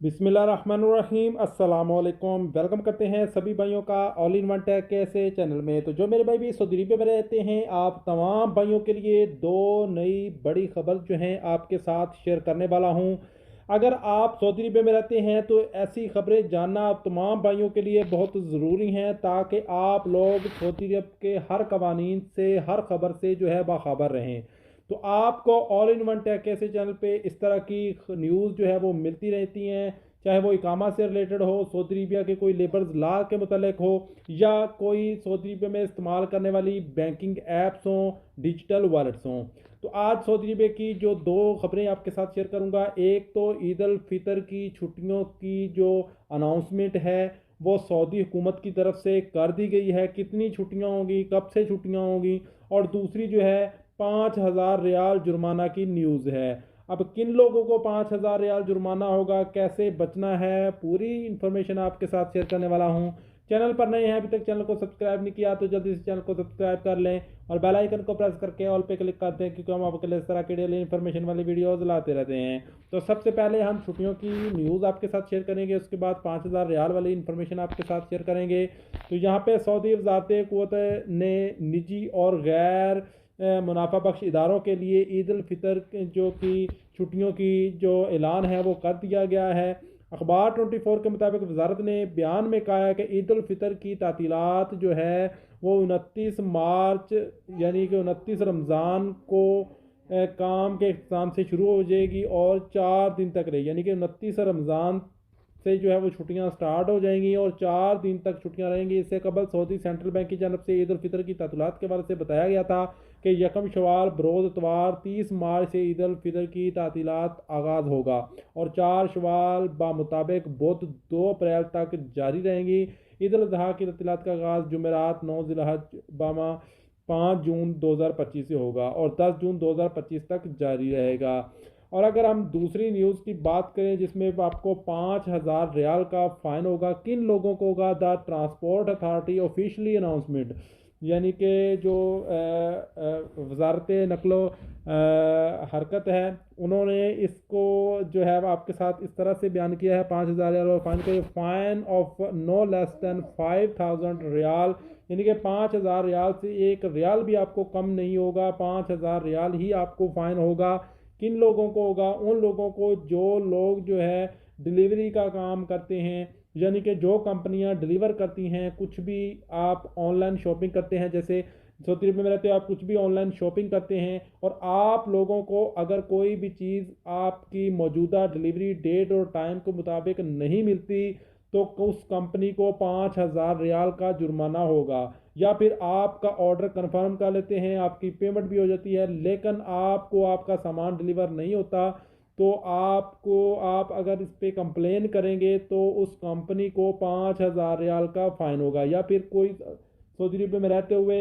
बिस्मिल्लाहिर्रहमानिर्रहीम अस्सलाम वालेकुम। वेलकम करते हैं सभी भाइयों का ऑल इन वन टेक कैसे चैनल में। तो जो मेरे भाई भी सऊदी अरब में रहते हैं, आप तमाम भाइयों के लिए दो नई बड़ी खबर जो हैं आपके साथ शेयर करने वाला हूं। अगर आप सऊदी अरब में रहते हैं तो ऐसी खबरें जानना आप तमाम भाइयों के लिए बहुत ज़रूरी हैं, ताकि आप लोग सऊदी अरब के हर कवानीन से, हर खबर से जो है बाखबर रहें। तो आपको ऑल इन वन टेक ऐसे चैनल पे इस तरह की न्यूज़ जो है वो मिलती रहती हैं, चाहे वो इकामा से रिलेटेड हो, सऊदी अरबिया के कोई लेबर्स लॉ के मुतलक हो, या कोई सऊदी अरबिया में इस्तेमाल करने वाली बैंकिंग ऐप्स हों, डिजिटल वॉलेट्स हों। तो आज सऊदी अरबिया की जो दो खबरें आपके साथ शेयर करूंगा, एक तो ईद उल फितर की छुट्टियों की जो अनाउंसमेंट है वो सऊदी हुकूमत की तरफ से कर दी गई है, कितनी छुट्टियां होंगी, कब से छुट्टियां होंगी। और दूसरी जो है 5,000 रियाल जुर्माना की न्यूज़ है। अब किन लोगों को 5,000 रियाल जुर्माना होगा, कैसे बचना है, पूरी इन्फॉर्मेशन आपके साथ शेयर करने वाला हूँ। चैनल पर नए हैं, अभी तक चैनल को सब्सक्राइब नहीं किया तो जल्दी से चैनल को सब्सक्राइब कर लें और बेल आइकन को प्रेस करके ऑल पे क्लिक करते हैं, क्योंकि हम आपके लिए इस तरह की डेली इन्फॉर्मेशन वाली वीडियोज़ लाते रहते हैं। तो सबसे पहले हम छुट्टियों की न्यूज़ आपके साथ शेयर करेंगे, उसके बाद 5,000 रियाल वाली इन्फॉर्मेशन आपके साथ शेयर करेंगे। तो यहाँ पे सऊदी वज़ारत क़ुव्वत ने निजी और गैर मुनाफा बख्श इदारों के लिए ईद उल फितर जो कि छुट्टियों की जो ऐलान है वो कर दिया गया है। अखबार 24 के मुताबिक वजारत ने बयान में कहा है कि ईद उल फितर की तातीलात जो है वो 29 मार्च, यानी कि 29 रमज़ान को काम के इख्तिताम से शुरू हो जाएगी और 4 दिन तक रहेगी, यानी कि 29 रमज़ान से जो है वो छुट्टियां स्टार्ट हो जाएंगी और 4 दिन तक छुट्टियां रहेंगी। इससे कबल सऊदी सेंट्रल बैंक की जानब से ईद उल फितर की तातीलात के बारे से बताया गया था कि यकम शवाल बरोज़ इतवार 30 मार्च से ईद उल फितर की तातीलात आगाज़ होगा और 4 शवाल बामुताबिक बुध 2 अप्रैल तक जारी रहेंगी। ईद उल अजहा की तातीलात का आगाज़ जुमेरात 9 ज़िलहज बामा 5 जून 2025 से होगा और 10 जून 2025 तक जारी रहेगा। और अगर हम दूसरी न्यूज़ की बात करें जिसमें आपको 5,000 रियाल का फ़ाइन होगा, किन लोगों को होगा, the transport authority officially announcement, यानी कि जो वजारत नकलो हरकत है उन्होंने इसको जो है आपके साथ इस तरह से बयान किया है। 5,000 रियाल और फाइन का fine of no less than 5,000 रियाल, यानी कि 5,000 रियाल से 1 रियाल भी आपको कम नहीं होगा, 5,000 रियाल ही आपको फ़ाइन होगा। किन लोगों को होगा, उन लोगों को जो लोग जो है डिलीवरी का काम करते हैं, यानी कि जो कंपनियां डिलीवर करती हैं, कुछ भी आप ऑनलाइन शॉपिंग करते हैं, जैसे सऊदी अरब में रहते हो आप कुछ भी ऑनलाइन शॉपिंग करते हैं और आप लोगों को अगर कोई भी चीज़ आपकी मौजूदा डिलीवरी डेट और टाइम के मुताबिक नहीं मिलती तो उस कंपनी को 5,000 रियाल का जुर्माना होगा। या फिर आपका ऑर्डर कंफर्म कर लेते हैं, आपकी पेमेंट भी हो जाती है, लेकिन आपको आपका सामान डिलीवर नहीं होता तो आप अगर इस पे कंप्लेन करेंगे तो उस कंपनी को 5,000 रियाल का फ़ाइन होगा। या फिर कोई सऊदी अरब में रहते हुए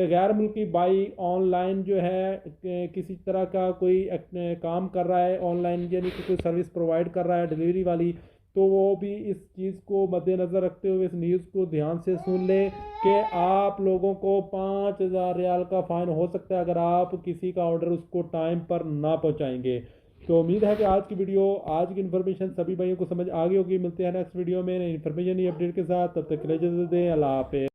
गैर मुल्की भाई ऑनलाइन जो है किसी तरह का कोई काम कर रहा है ऑनलाइन, यानी कि कोई सर्विस प्रोवाइड कर रहा है डिलीवरी वाली, तो वो भी इस चीज़ को मद्देनज़र रखते हुए इस न्यूज़ को ध्यान से सुन ले कि आप लोगों को 5,000 रियाल का फ़ाइन हो सकता है अगर आप किसी का ऑर्डर उसको टाइम पर ना पहुंचाएंगे। तो उम्मीद है कि आज की इन्फॉर्मेशन सभी भाइयों को समझ आ गई होगी। मिलते हैं नेक्स्ट वीडियो में नई इन्फॉर्मेशन, अपडेट के साथ, तब तक के लिए इजाज़त दें। अल्लाह हाफ़िज़।